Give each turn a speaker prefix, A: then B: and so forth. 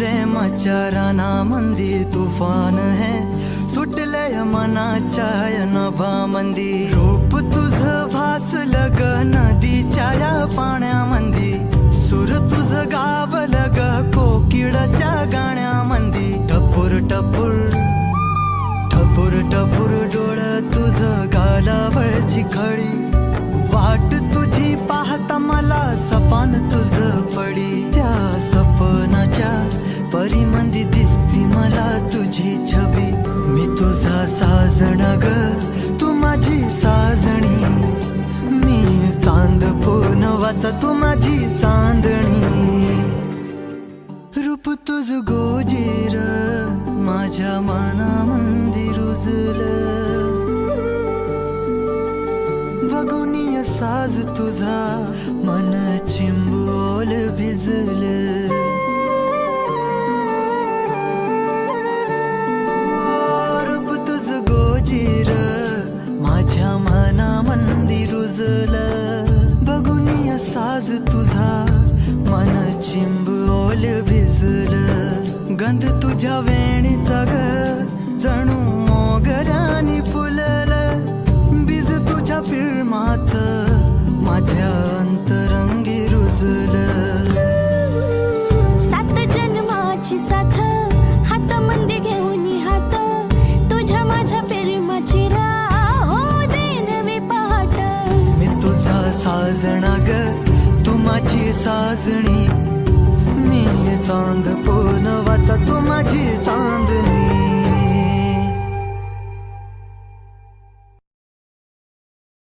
A: प्रेमाच्या रानामंदी तुफान है सुटलय मनाच्या नभामंदी रूप तुझं भासलं ग नदीच्या या पाण्यामंदी सूर तुझं गावलं ग कोकिळाच्या गाण्यामंदी टपूर टपूर टपूर टपूर डोळं तुझं गालावरची खळी वाट तुझी पाहता मला सपान तुझं पडी त्या सपनाच्या परीमंदी दिसती मला तुझी छबी मी तुझा साजण ग तू माझी साजणी मी चांद पूनवाचा तू माझी चांदणी रूप तुझ गोजीर माझ्या मनामंदी रुजलं बघुनिय साज तुझा मन चिंबोल भिजलं रूप तुझ गोजीर माझ्या मनामंदी रुजलं बघुनिय साज तुझा मन चिंबोल भिजलं गंध तुझ्या वेणीचा ग जणू मोगऱ्यानी फुललं बीज तुझ्या फिल्माच माझ्या अंतरंगी रुजलं
B: सात जन्माची साथ हातामध्ये घेऊन हात तुझ्या माझ्या प्रेमाची हो दे नवी पहाट
A: मी तुझा साजणा ग तू माझी साजणी मी चांद पूनवाचा तू माझी